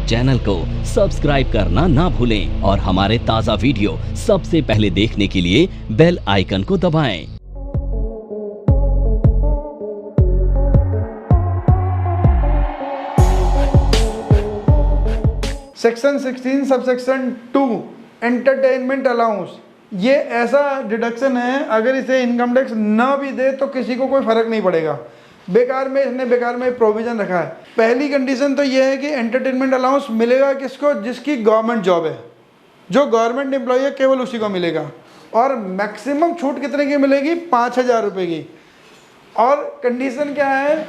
Channel को subscribe करना ना भूलें और हमारे ताज़ा वीडियो सबसे पहले देखने के लिए बेल आइकन को दबाएं। सेक्शन 16 सबसेक्शन 2 एंटरटेनमेंट अलाउंस, ये ऐसा डिडक्शन है, अगर इसे इनकम टैक्स ना भी दे तो किसी को कोई फर्क नहीं पड़ेगा। बेकार में प्रोविजन रखा है। पहली कंडीशन तो ये है कि एंटरटेनमेंट अलाउंस मिलेगा किसको? जिसकी गवर्नमेंट जॉब है, जो गवर्नमेंट एम्प्लॉय है केवल उसी को मिलेगा। और मैक्सिमम छूट कितने की मिलेगी? 5,000 रुपये की। और कंडीशन क्या है?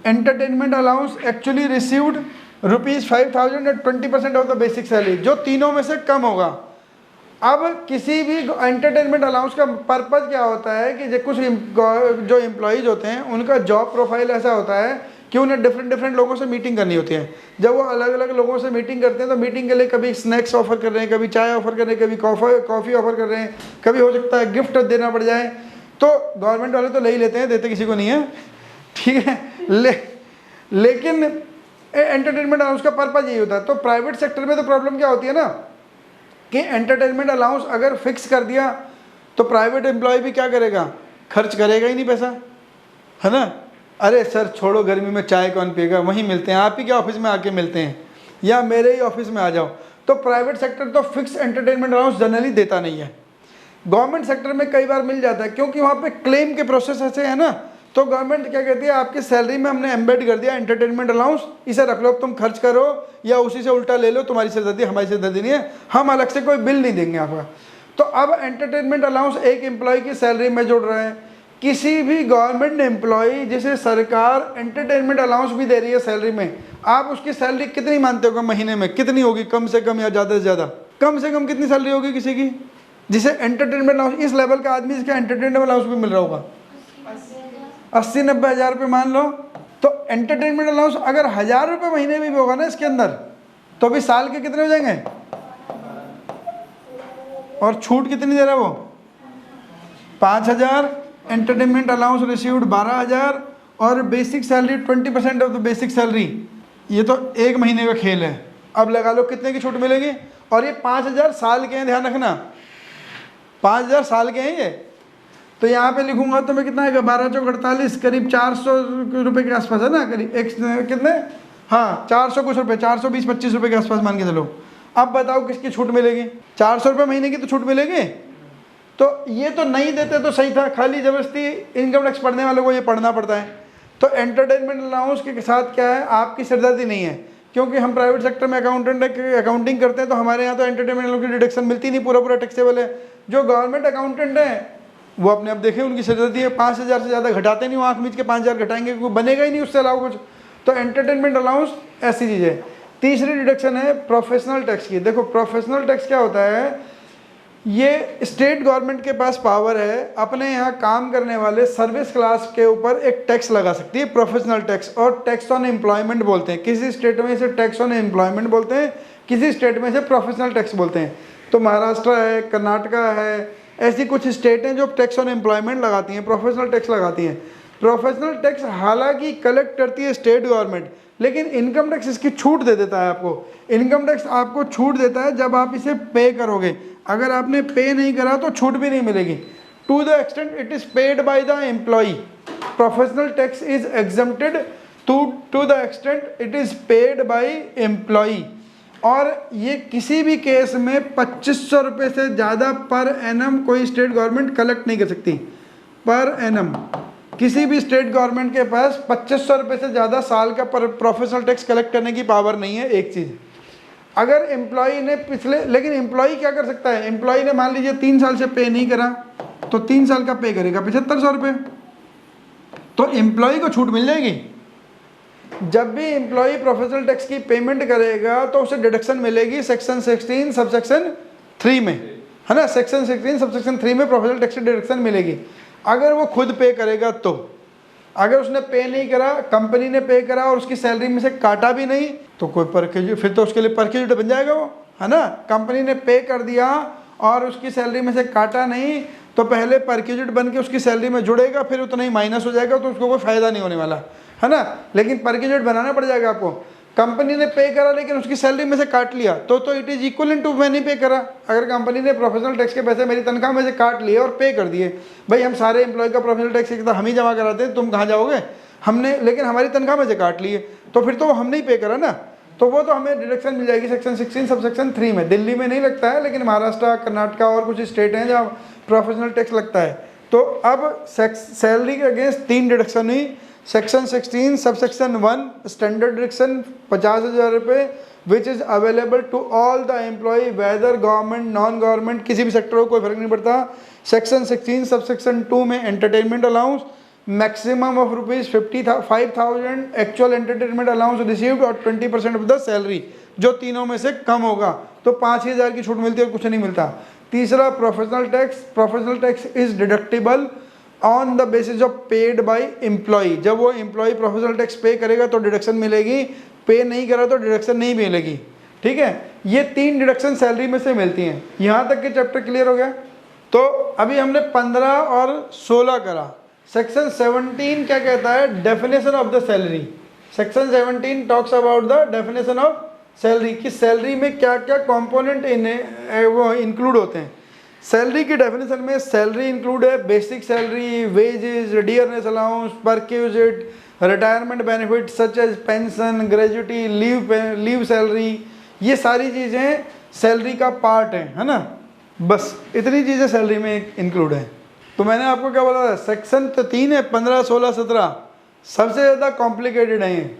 Entertainment allowance actually received ₹5,000 at 20% of the basic salary, जो तीनों में से कम होगा। अब किसी भी एंटरटेनमेंट अलाउंस का पर्पज़ क्या होता है कि कुछ जो एम्प्लॉयज़ होते हैं उनका जॉब प्रोफाइल ऐसा होता है कि उन्हें डिफरेंट लोगों से मीटिंग करनी होती है। जब वो अलग अलग लोगों से मीटिंग करते हैं तो मीटिंग के लिए कभी स्नैक्स ऑफर कर रहे हैं, कभी चाय ऑफर कर रहे हैं, कभी कॉफ़ी ऑफर कर रहे हैं, कभी हो सकता है गिफ्ट देना पड़ जाए। तो गवर्नमेंट वाले तो ले ही लेते हैं, देते किसी को नहीं है, ठीक है। लेकिन एंटरटेनमेंट अलाउंस का पर्पज़ यही होता है। तो प्राइवेट सेक्टर में तो प्रॉब्लम क्या होती है ना कि एंटरटेनमेंट अलाउंस अगर फिक्स कर दिया तो प्राइवेट एम्प्लॉय भी क्या करेगा? खर्च करेगा ही नहीं पैसा, है ना। अरे सर छोड़ो, गर्मी में चाय कौन पिएगा, वहीं मिलते हैं, आप ही के ऑफिस में आके मिलते हैं या मेरे ही ऑफिस में आ जाओ। तो प्राइवेट सेक्टर तो फिक्स एंटरटेनमेंट अलाउंस जनरली देता नहीं है। गवर्नमेंट सेक्टर में कई बार मिल जाता है क्योंकि वहाँ पे क्लेम के प्रोसेस ऐसे है ना। तो गवर्नमेंट क्या कहती है, आपकी सैलरी में हमने एम्बेड कर दिया एंटरटेनमेंट अलाउंस, इसे रख लो, तुम खर्च करो या उसी से उल्टा ले लो, तुम्हारी सिरदर्दी हमारी सिरदर्दी नहीं है, हम अलग से कोई बिल नहीं देंगे आपका। तो अब एंटरटेनमेंट अलाउंस एक एम्प्लॉय की सैलरी में जुड़ रहे हैं। किसी भी गवर्नमेंट एम्प्लॉय जिसे सरकार एंटरटेनमेंट अलाउंस भी दे रही है सैलरी में, आप उसकी सैलरी कितनी मानते हो महीने में? कितनी होगी कम से कम या ज़्यादा से ज़्यादा? कम से कम कितनी सैलरी होगी किसी की जिसे एंटरटेनमेंट अलाउंस, इस लेवल का आदमी जिसका एंटरटेनमेंट अलाउंस भी मिल रहा होगा? 80-90 हज़ार रुपये मान लो। तो एंटरटेनमेंट अलाउंस अगर 1,000 रुपये महीने में भी होगा ना इसके अंदर, तो भी साल के कितने हो जाएंगे? और छूट कितनी दे रहा है वो? 5,000। एंटरटेनमेंट अलाउंस रिसीव्ड 12,000 और basic salary 20% of the basic salary. ये तो एक महीने का खेल है। अब लगा लो कितने की छूट मिलेगी। और ये 5,000 साल के हैं, ध्यान रखना, 5,000 साल के हैं ये। तो यहाँ पे लिखूंगा तो मैं कितना आएगा? 12 चौक 48, करीब 400 रुपये के आसपास है ना, करीब एक कितने, हाँ 400 कुछ रुपये, 420-25 रुपये के आसपास मान के चलो। अब बताओ किसकी छूट मिलेगी? 400 रुपये महीने की तो छूट मिलेगी। तो ये तो नहीं देते तो सही था, खाली ज़बरदस्ती इनकम टैक्स पढ़ने वालों को ये पढ़ना पड़ता है। तो एंटरटेनमेंट अलाउंस के साथ क्या है, आपकी सिरदर्दी नहीं है, क्योंकि हम प्राइवेट सेक्टर में अकाउंटिंग करते हैं तो हमारे यहाँ तो एंटरटेनमेंट अलाउंस की डिडक्शन मिलती नहीं, पूरा टैक्सेबल है। जो गवर्नमेंट अकाउंटेंट है वो अपने अब देखें, उनकी सिरदर्दी है, 5,000 से ज़्यादा घटाते नहीं, वो आँख मीच के 5,000 घटाएंगे, क्योंकि बनेगा ही नहीं उससे अलावा कुछ। तो एंटरटेनमेंट अलाउंस ऐसी चीज़ है। तीसरी डिडक्शन है प्रोफेशनल टैक्स की। देखो प्रोफेशनल टैक्स क्या होता है, ये स्टेट गवर्नमेंट के पास पावर है अपने यहाँ काम करने वाले सर्विस क्लास के ऊपर एक टैक्स लगा सकती है, प्रोफेशनल टैक्स, और टैक्स ऑन एम्प्लॉयमेंट बोलते हैं। किसी स्टेट में इसे टैक्स ऑन एम्प्लॉयमेंट बोलते हैं, किसी स्टेट में इसे प्रोफेशनल टैक्स बोलते हैं। तो महाराष्ट्र है, कर्नाटका है, ऐसी कुछ स्टेट हैं जो टैक्स ऑन एम्प्लॉयमेंट लगाती हैं, प्रोफेशनल टैक्स लगाती हैं। प्रोफेशनल टैक्स हालांकि कलेक्ट करती है स्टेट गवर्नमेंट, लेकिन इनकम टैक्स इसकी छूट दे देता है आपको। इनकम टैक्स आपको छूट देता है जब आप इसे पे करोगे। अगर आपने पे नहीं करा तो छूट भी नहीं मिलेगी। To the extent it is paid by the employee, professional tax is exempted to the extent it is paid by employee. और ये किसी भी केस में 2,500 रुपये से ज़्यादा पर एनम कोई स्टेट गवर्नमेंट कलेक्ट नहीं कर सकती। पर एनम किसी भी स्टेट गवर्नमेंट के पास 2,500 रुपये से ज़्यादा साल का पर प्रोफेशनल टैक्स कलेक्ट करने की पावर नहीं है। एक चीज़, अगर एम्प्लॉई ने लेकिन एम्प्लॉई क्या कर सकता है, एम्प्लॉई ने मान लीजिए 3 साल से पे नहीं करा तो 3 साल का पे करेगा 7,500 रुपये, तो एम्प्लॉई को छूट मिल जाएगी। जब भी एम्प्लॉई प्रोफेशनल टैक्स की पेमेंट करेगा तो उसे डिडक्शन मिलेगी सेक्शन 16 सबसेक्शन 3 में, है ना। सेक्शन 16 सबसेक्शन 3 में प्रोफेशनल टैक्स की डिडक्शन मिलेगी। अगर वो खुद पे करेगा तो, अगर उसने पे नहीं करा, कंपनी ने पे करा और उसकी सैलरी में से काटा भी नहीं, तो कोई परक्यूजिट, फिर तो उसके लिए परक्यूजिट बन जाएगा वो, है ना। कंपनी ने पे कर दिया और उसकी सैलरी में से काटा नहीं, तो पहले परक्यूजिट बन के उसकी सैलरी में जुड़ेगा, फिर उतना ही माइनस हो जाएगा, तो उसको कोई फ़ायदा नहीं होने वाला, है ना। लेकिन परक्यूजिट बनाना पड़ जाएगा आपको। कंपनी ने पे करा लेकिन उसकी सैलरी में से काट लिया तो इट इज इक्वल टू मैंने पे करा। अगर कंपनी ने प्रोफेशनल टैक्स के पैसे मेरी तनख्वाह में से काट लिए और पे कर दिए, भाई हम सारे एम्प्लॉय का प्रोफेशनल टैक्स एक हम ही जमा कराते हैं, तुम कहाँ जाओगे, हमने लेकिन हमारी तनख्वाह में से काट लिए, तो फिर तो वो हमने ही पे करा ना, तो वो तो हमें डिडक्शन मिल जाएगी सेक्शन 16 सब सेक्शन 3 में। दिल्ली में नहीं लगता है, लेकिन महाराष्ट्र, कर्नाटक और कुछ स्टेट हैं जहाँ प्रोफेशनल टैक्स लगता है। तो अब सैलरी के अगेंस्ट 3 डिडक्शन हुई। Section 16 sub section 1 standard deduction 50,000 रुपये which is available to all the employee whether government non government, किसी भी सेक्टर को कोई फर्क नहीं पड़ता। सेक्शन 16 सब सेक्शन 2 में entertainment allowance maximum of ₹55,000 actual entertainment allowance received और 20% ऑफ द सैलरी, जो तीनों में से कम होगा तो 5,000 की छूट मिलती है और कुछ नहीं मिलता। तीसरा professional tax is deductible on the basis of paid by employee, जब वो एम्प्लॉय प्रोफेशनल टैक्स पे करेगा तो डिडक्शन मिलेगी, पे नहीं करा तो डिडक्शन नहीं मिलेगी। ठीक है, ये 3 डिडक्शन सैलरी में से मिलती हैं। यहाँ तक के चैप्टर क्लियर हो गया। तो अभी हमने 15 और 16 करा। सेक्शन 17 क्या कहता है, definition of the salary. Section 17 talks about the definition of salary, कि सैलरी में क्या क्या कंपोनेंट वो इंक्लूड होते हैं। सैलरी की डेफिनेशन में सैलरी इंक्लूड है basic salary, wages, dearness allowance, perquisite, retirement benefit such age pension, gratuity, leave salary, ये सारी चीज़ें सैलरी का पार्ट है ना। बस इतनी चीज़ें सैलरी में इंक्लूड है। तो मैंने आपको क्या बोला था, सेक्शन तो 3 है, 15, 16, 17 सबसे ज़्यादा कॉम्प्लिकेटेड हैं।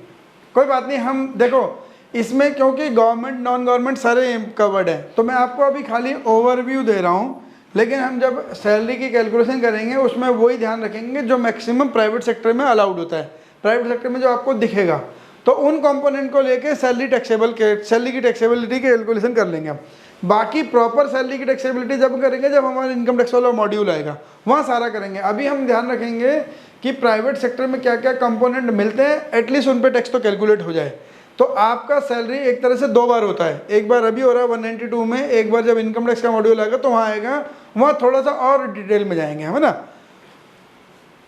कोई बात नहीं, हम देखो इसमें क्योंकि गवर्नमेंट नॉन गवर्नमेंट सारे कवर्ड है, तो मैं आपको अभी खाली ओवरव्यू दे रहा हूँ, लेकिन हम जब सैलरी की कैलकुलेशन करेंगे उसमें वही ध्यान रखेंगे जो मैक्सिमम प्राइवेट सेक्टर में अलाउड होता है। प्राइवेट सेक्टर में जो आपको दिखेगा, तो उन कंपोनेंट को लेके सैलरी की टैक्सेबिलिटी की कैलकुलेशन कर लेंगे हम। बाकी प्रॉपर सैलरी की टैक्सेबिलिटी जब करेंगे जब हमारा इनकम टैक्स वाला मॉड्यूल आएगा, वहाँ सारा करेंगे। अभी हम ध्यान रखेंगे कि प्राइवेट सेक्टर में क्या क्या कंपोनेंट मिलते हैं, एटलीस्ट उन पे टैक्स तो कैलकुलेट हो जाए। तो आपका सैलरी एक तरह से 2 बार होता है, एक बार अभी हो रहा है 192 में, एक बार जब इनकम टैक्स का मॉड्यूल आएगा तो वहाँ आएगा, वहाँ थोड़ा सा और डिटेल में जाएंगे हम, है ना।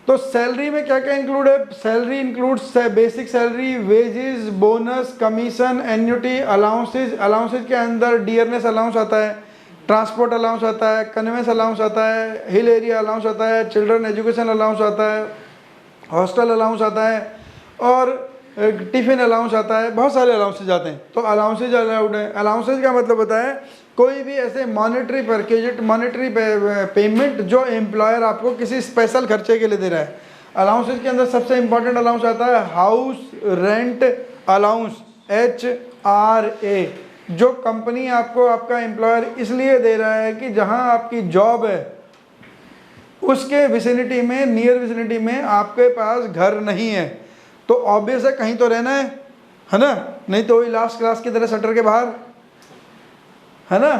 तो सैलरी में क्या क्या इंक्लूड है, salary includes basic salary, wages, bonus, commission, annuity, allowances. Allowances के अंदर डियरनेस अलाउंस आता है, ट्रांसपोर्ट अलाउंस आता है, कन्वेंस अलाउंस आता है, हिल एरिया अलाउंस आता है, चिल्ड्रन एजुकेशन अलाउंस आता है, हॉस्टल अलाउंस आता है और टिफ़िन अलाउंस आता है। बहुत सारे अलाउंसेज आते हैं, तो अलाउंसेज अलाउड है। अलाउंसेज का मतलब होता है कोई भी ऐसे मॉनेटरी परकेज, मॉनेटरी पेमेंट जो एम्प्लॉयर आपको किसी स्पेशल खर्चे के लिए दे रहा है। अलाउंसेज के अंदर सबसे इंपॉर्टेंट अलाउंस आता है हाउस रेंट अलाउंस, HRA, जो कंपनी आपको आपका एम्प्लॉयर इसलिए दे रहा है कि जहां आपकी जॉब है उसके विसिनिटी में, नियर विसिनिटी में आपके पास घर नहीं है, तो ऑब्वियस है कहीं तो रहना है ना, नहीं तो वही लास्ट क्लास की तरह शटर के बाहर, है ना,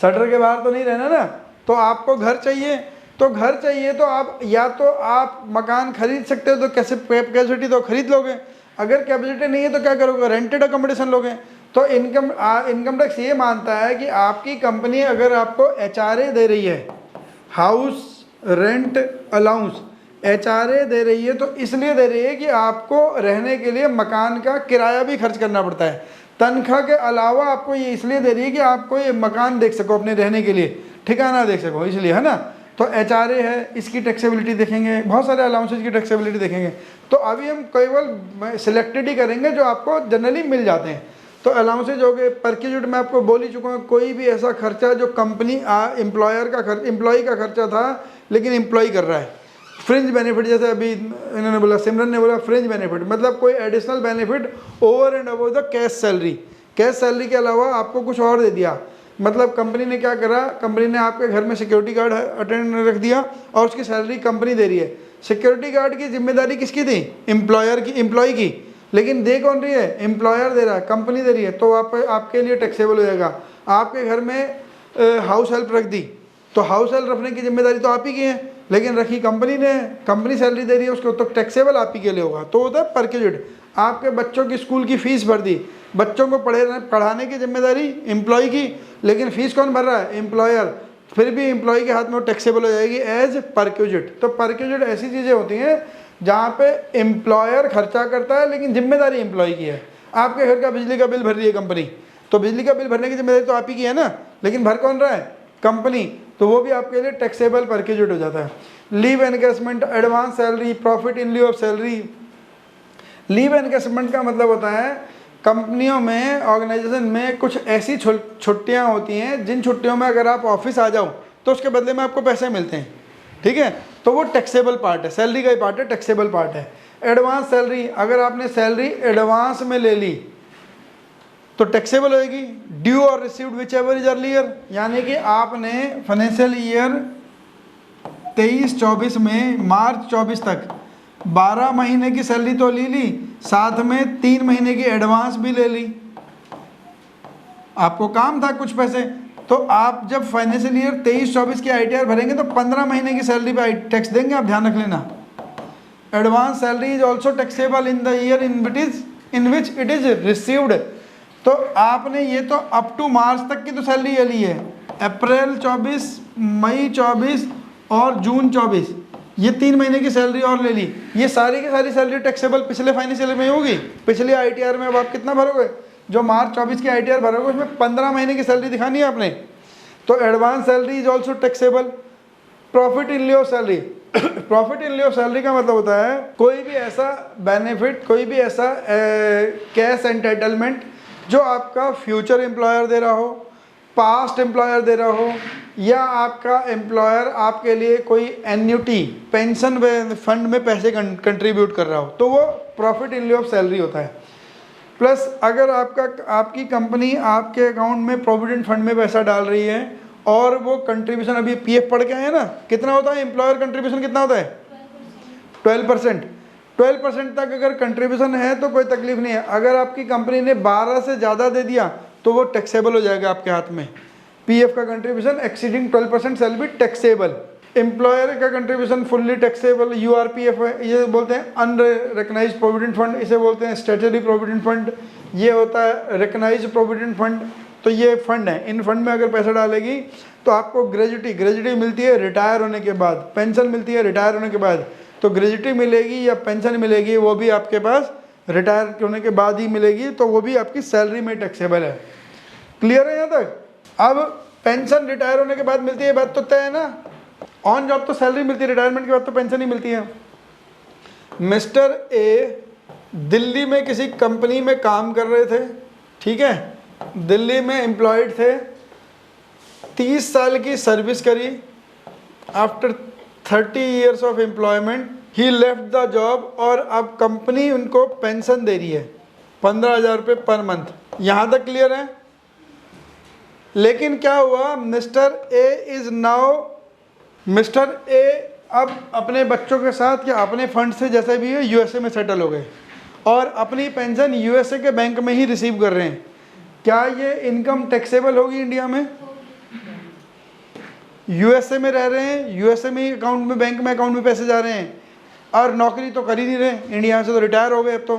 शटर के बाहर तो नहीं रहना ना। तो आपको घर चाहिए, तो घर चाहिए तो आप या तो आप मकान खरीद सकते हो, तो कैसे कैपेसिटी तो खरीद लोगे, अगर कैपेसिटी नहीं है तो क्या करोगे, रेंटेड अकोमोडेशन लोगे। तो इनकम टैक्स ये मानता है कि आपकी कंपनी अगर आपको HRA दे रही है, हाउस रेंट अलाउंस, HRA दे रही है, तो इसलिए दे रही है कि आपको रहने के लिए मकान का किराया भी खर्च करना पड़ता है। तनख्वाह के अलावा आपको ये इसलिए दे रही है कि आपको ये मकान देख सको अपने रहने के लिए, ठिकाना देख सको, इसलिए, है ना। तो HRA है, इसकी टैक्सेबिलिटी देखेंगे, बहुत सारे अलाउंसेज की टैक्सेबिलिटी देखेंगे। तो अभी हम केवल सिलेक्टेड ही करेंगे जो आपको जनरली मिल जाते हैं। तो अलाउंसेज हो गए, परक्यूजिट मैं आपको बोल ही चुका हूँ, कोई भी ऐसा खर्चा जो कंपनी एम्प्लॉय का खर्चा था लेकिन एम्प्लॉय कर रहा है। फ्रिंज बेनिफिट, जैसे अभी इन्होंने बोला, सिमरन ने बोला फ्रिंज बेनिफिट, मतलब कोई additional benefit over and above the cash salary. Cash salary के अलावा आपको कुछ और दे दिया, मतलब कंपनी ने क्या करा, कंपनी ने आपके घर में सिक्योरिटी गार्ड अटेंड रख दिया और उसकी सैलरी कंपनी दे रही है। सिक्योरिटी गार्ड की जिम्मेदारी किसकी थी, एम्प्लॉय की, लेकिन दे कौन रही है, एम्प्लॉयर दे रहा है, कंपनी दे रही है, तो आपके लिए टैक्सेबल हो जाएगा। आपके घर में हाउस हेल्प रख दी, तो हाउस हेल्प रखने की जिम्मेदारी तो आप ही की है, लेकिन रखी कंपनी ने, कंपनी सैलरी दे रही है उसको, तो टैक्सेबल आप ही के लिए होगा, तो होता है परक्यूजिट। आपके बच्चों की स्कूल की फीस भर दी, बच्चों को पढ़ाने की जिम्मेदारी एम्प्लॉय की, लेकिन फीस कौन भर रहा है, एम्प्लॉयर, फिर भी एम्प्लॉय के हाथ में टैक्सेबल हो जाएगी एज परक्यूजिट। तो परक्यूजिट ऐसी चीज़ें होती हैं जहाँ पे एम्प्लॉयर खर्चा करता है लेकिन जिम्मेदारी एम्प्लॉय की है। आपके घर का बिजली का बिल भर रही है कंपनी, तो बिजली का बिल भरने की जिम्मेदारी तो आप ही की है ना, लेकिन भर कौन रहा है? कंपनी। तो वो भी आपके लिए टैक्सेबल परक्यूजिट हो जाता है। Leave encashment, advance salary, profit in lieu of salary. Leave encashment का मतलब होता है कंपनियों में, ऑर्गेनाइजेशन में कुछ ऐसी छुट्टियां होती हैं जिन छुट्टियों में अगर आप ऑफिस आ जाओ तो उसके बदले में आपको पैसे मिलते हैं, ठीक है, तो वो टैक्सेबल पार्ट है, सैलरी का ही पार्ट है, टैक्सेबल पार्ट है। एडवांस सैलरी, अगर आपने सैलरी एडवांस में ले ली तो टैक्सेबल होएगी। ड्यू और received which ever is earlier, यानी कि आपने फाइनेंशियल ईयर 23-24 में मार्च 24 तक 12 महीने की सैलरी तो ले ली, साथ में 3 महीने की एडवांस भी ले ली, आपको काम था कुछ पैसे, तो आप जब फाइनेंशियल ईयर 23-24 की ITR भरेंगे तो 15 महीने की सैलरी पे टैक्स देंगे, आप ध्यान रख लेना। Advance salary is also taxable in the year in which it is received. तो आपने ये तो अप टू मार्च तक की तो सैलरी ले ली है, अप्रैल 24, मई 24 और जून 24, ये 3 महीने की सैलरी और ले ली, ये सारी की सारी सैलरी टैक्सेबल पिछले फाइनेंशियल में होगी। पिछले ITR में अब आप कितना भरोगे? जो मार्च 24 की ITR भरोगे उसमें 15 महीने की सैलरी दिखानी है आपने, तो advance salary is also taxable. Profit in लिeu of salary, profit in लिeu of salary का मतलब होता है कोई भी ऐसा बेनिफिट, कोई भी ऐसा कैश एंटाइटलमेंट जो आपका फ्यूचर एम्प्लॉयर दे रहा हो, पास्ट एम्प्लॉयर दे रहा हो, या आपका एम्प्लॉयर आपके लिए कोई एन्युटी पेंशन फंड में पैसे कंट्रीब्यूट कर रहा हो, तो वो प्रॉफिट इन लिeu ऑफ सैलरी होता है। प्लस अगर आपकी कंपनी आपके अकाउंट में प्रोविडेंट फंड में पैसा डाल रही है और वो कंट्रीब्यूशन, अभी PF पढ़ के आए ना, कितना होता है एम्प्लॉयर कंट्रीब्यूशन, कितना होता है? 12%। 12% तक अगर कंट्रीब्यूशन है तो कोई तकलीफ नहीं है। अगर आपकी कंपनी ने 12 से ज़्यादा दे दिया तो वो टैक्सेबल हो जाएगा आपके हाथ में। PF का contribution exceeding 12% shall be taxable. Employer का कंट्रीब्यूशन फुल्ली टैक्सेबल। URPF है, ये बोलते हैं अनरिकग्नाइज्ड प्रोविडेंट फंड, इसे बोलते हैं स्टैट्यूटरी प्रोविडेंट फंड। ये होता है रिकग्नाइज्ड प्रोविडेंट फंड। तो ये फंड है, इन फंड में अगर पैसा डालेगी तो आपको ग्रेजुटी मिलती है रिटायर होने के बाद, पेंशन मिलती है रिटायर होने के बाद। तो ग्रेजुटी मिलेगी या पेंशन मिलेगी वो भी आपके पास रिटायर होने के बाद ही मिलेगी, तो वो भी आपकी सैलरी में टैक्सेबल है। क्लियर है यहाँ तक? अब पेंशन रिटायर होने के बाद मिलती है, बात तो तय है ना। ऑन जॉब तो सैलरी मिलती है, रिटायरमेंट के बाद तो पेंशन ही मिलती है। मिस्टर ए दिल्ली में किसी कंपनी में काम कर रहे थे, ठीक है, दिल्ली में एम्प्लॉयड थे, 30 साल की सर्विस करी। After 30 years of employment he left the job, और अब कंपनी उनको पेंशन दे रही है 15,000 रुपये पर मंथ। यहाँ तक क्लियर है? लेकिन क्या हुआ, मिस्टर ए अब अपने बच्चों के साथ या अपने फंड से जैसे भी है USA में सेटल हो गए और अपनी पेंशन USA के बैंक में ही रिसीव कर रहे हैं। क्या ये इनकम टैक्सेबल होगी इंडिया में? USA में रह रहे हैं, USA में ही अकाउंट में, बैंक में अकाउंट में पैसे जा रहे हैं, और नौकरी तो कर ही नहीं रहे, इंडिया से तो रिटायर हो गए अब तो,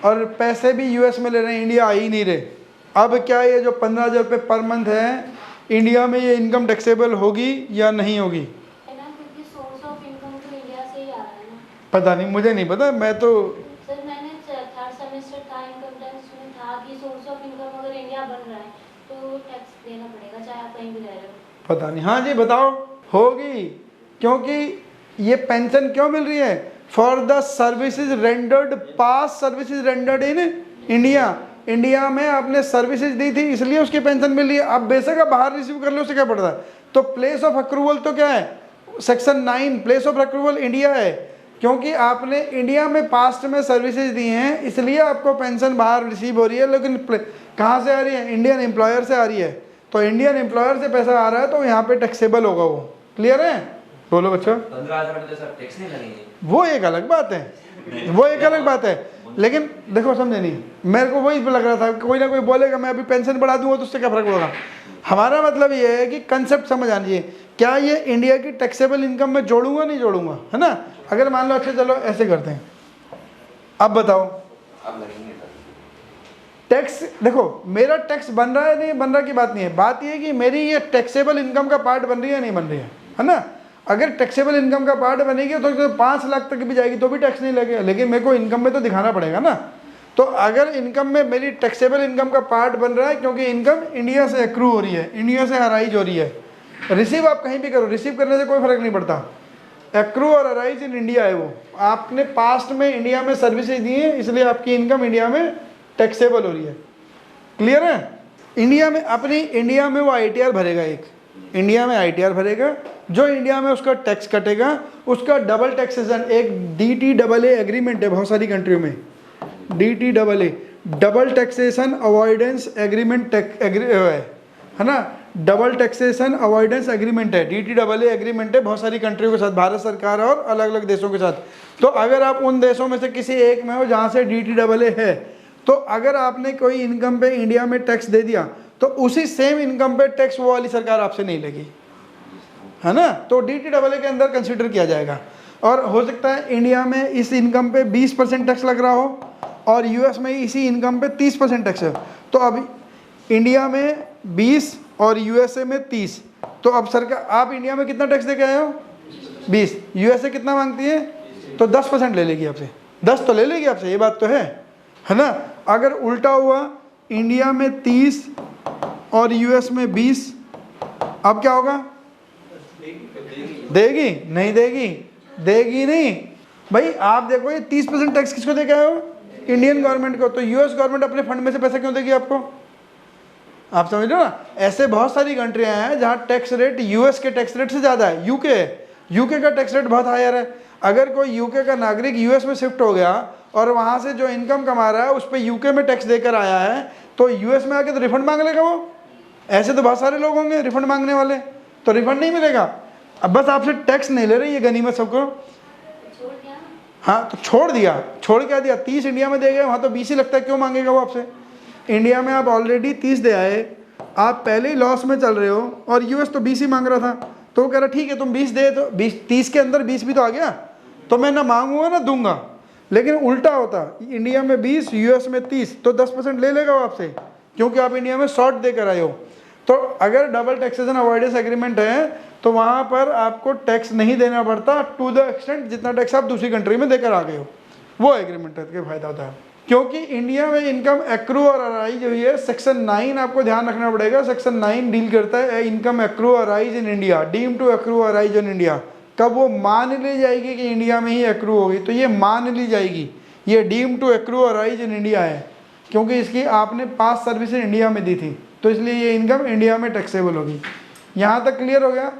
और पैसे भी US में ले रहे हैं, इंडिया आ ही नहीं रहे। अब क्या ये जो 15,000 रुपये पर मंथ है, इंडिया में ये इनकम टैक्सेबल होगी या नहीं होगी? पता नहीं, मुझे नहीं पता, मैं तो सर मैंने थर्ड सेमेस्टर का इनकम टैक्स में था कि सोर्स ऑफ इनकम अगर इंडिया बन रहा है तो टैक्स देना पड़ेगा, चाहे आप कहीं भी रह रहे हो। पता नहीं। हाँ जी बताओ, होगी, क्योंकि ये पेंशन क्यों मिल रही है? For the services rendered, pass services rendered in India. India में आपने सर्विसेज दी थी इसलिए उसकी पेंशन मिल रही है। अब बेशक आप बाहर रिसीव कर लो, उससे क्या पड़ता है? तो प्लेस ऑफ अक्रूवल तो क्या है? Section 9 place of accrual India है, क्योंकि आपने इंडिया में पास्ट में सर्विसेज दी हैं इसलिए आपको पेंशन बाहर रिसीव हो रही है। लेकिन कहाँ से आ रही है? इंडियन एम्प्लॉयर से आ रही है। तो इंडियन एम्प्लॉयर से पैसा आ रहा है तो यहाँ पे टैक्सेबल होगा वो। क्लियर है? बोलो बच्चों। 15,000 तो सर टैक्स नहीं लगेंगे, वो एक अलग बात है, वो एक अलग बात है। लेकिन देखो समझे नहीं, मेरे को वही लग रहा था कोई ना कोई बोलेगा मैं अभी पेंशन बढ़ा दूंगा तो उससे क्या फर्क पड़ेगा। हमारा मतलब ये है कि कंसेप्ट समझ आना चाहिए, क्या ये इंडिया की टैक्सेबल इनकम में जोड़ूंगा नहीं जोड़ूंगा, है ना। अगर मान लो अच्छा चलो ऐसे करते हैं, अब बताओ अब लगेंगे टैक्स। देखो मेरा टैक्स बन रहा है नहीं बन रहा की बात नहीं है, बात ये कि मेरी ये टैक्सेबल इनकम का पार्ट बन रही है नहीं बन रही है ना। अगर टैक्सेबल इनकम का पार्ट बनेगी तो 5 लाख तक भी जाएगी तो भी टैक्स नहीं लगेगा, लेकिन मेरे को इनकम में तो दिखाना पड़ेगा ना। तो अगर इनकम में मेरी टैक्सेबल इनकम का पार्ट बन रहा है, क्योंकि इनकम इंडिया से एक्रू हो रही है, इंडिया से अराइज हो रही है। रिसीव आप कहीं भी करो, रिसीव करने से कोई फ़र्क नहीं पड़ता, एक्रू और अराइज इन इंडिया है। वो आपने पास्ट में इंडिया में सर्विसेज दी है, इसलिए आपकी इनकम इंडिया में टैक्सेबल हो रही है। क्लियर है? इंडिया में अपनी इंडिया में वो ITR भरेगा, एक इंडिया में ITR भरेगा, जो इंडिया में उसका टैक्स कटेगा उसका डबल टैक्सेशन, एक DTAA एग्रीमेंट है बहुत सारी कंट्रियों में, DTAA double taxation avoidance agreement है ना, डबल टैक्सेशन अवॉइडेंस एग्रीमेंट है, DTAA एग्रीमेंट है बहुत सारी कंट्रियों के साथ, भारत सरकार और अलग अलग देशों के साथ। तो अगर आप उन देशों में से किसी एक में हो जहाँ से DTAA है, तो अगर आपने कोई इनकम पे इंडिया में टैक्स दे दिया तो उसी सेम इनकम पे टैक्स वो वाली सरकार आपसे नहीं लेगी, है ना। तो DTAA के अंदर कंसिडर किया जाएगा। और हो सकता है इंडिया में इस इनकम पे 20% टैक्स लग रहा हो और US में इसी इनकम पे 30% टैक्स है। तो अब इंडिया में 20 और USA में 30, तो अब सरकार, आप इंडिया में कितना टैक्स दे के आए हो? 20, USA कितना मांगती है? तो 10% ले लेगी आपसे, 10 तो ले लेगी आपसे, ये बात तो है ना। अगर उल्टा हुआ, इंडिया में 30 और US में 20, अब क्या होगा? देगी? नहीं देगी, देगी नहीं भाई। आप देखो ये 30% टैक्स किसको दे के आए हो? इंडियन गवर्नमेंट को। तो US गवर्नमेंट अपने फंड में से पैसा क्यों देगी आपको? आप समझ लो ना। ऐसे बहुत सारी कंट्रियां हैं जहां टैक्स रेट US के टैक्स रेट से ज़्यादा है। यूके का टैक्स रेट बहुत हायर है। अगर कोई UK का नागरिक US में शिफ्ट हो गया और वहाँ से जो इनकम कमा रहा है उस पर UK में टैक्स देकर आया है, तो US में आके तो रिफंड मांग लेगा वो। ऐसे तो बहुत सारे लोग होंगे रिफंड मांगने वाले, तो रिफंड नहीं मिलेगा। अब बस आपसे टैक्स नहीं ले रही, ये गनीमत सबको। हाँ, तो छोड़ दिया, छोड़ क्या दिया? 30 इंडिया में दे गए, वहाँ तो 20 ही लगता है, क्यों मांगेगा वो आपसे? इंडिया में आप ऑलरेडी 30 दे आए, आप पहले ही लॉस में चल रहे हो और US तो 20 ही मांग रहा था, तो वो कह रहा ठीक है तुम 20 दे, तो 30 के अंदर 20 भी तो आ गया, तो मैं ना मांगूंगा ना दूंगा। लेकिन उल्टा होता, इंडिया में 20, US में 30, तो 10% ले लेगा वो आपसे, क्योंकि आप इंडिया में शॉर्ट देकर आए हो। तो अगर डबल टैक्सेशन अवॉइडेंस एग्रीमेंट है तो वहाँ पर आपको टैक्स नहीं देना पड़ता टू द एक्सटेंट जितना टैक्स आप दूसरी कंट्री में देकर आ गए हो, वो एग्रीमेंट का फायदा होता है। क्योंकि इंडिया में इनकम एक्रू और अराइज हुई है, सेक्शन 9 आपको ध्यान रखना पड़ेगा। सेक्शन 9 डील करता है income accrue arise in India, deem to accrue arise in India. कब वो मान ली जाएगी कि इंडिया में ही एक्रू होगी, तो ये मान ली जाएगी, ये deem to accrue arise in India है, क्योंकि इसकी आपने 5 सर्विसेज इंडिया में दी थी, तो इसलिए ये इनकम इंडिया में टैक्सेबल होगी। यहाँ तक क्लियर हो गया?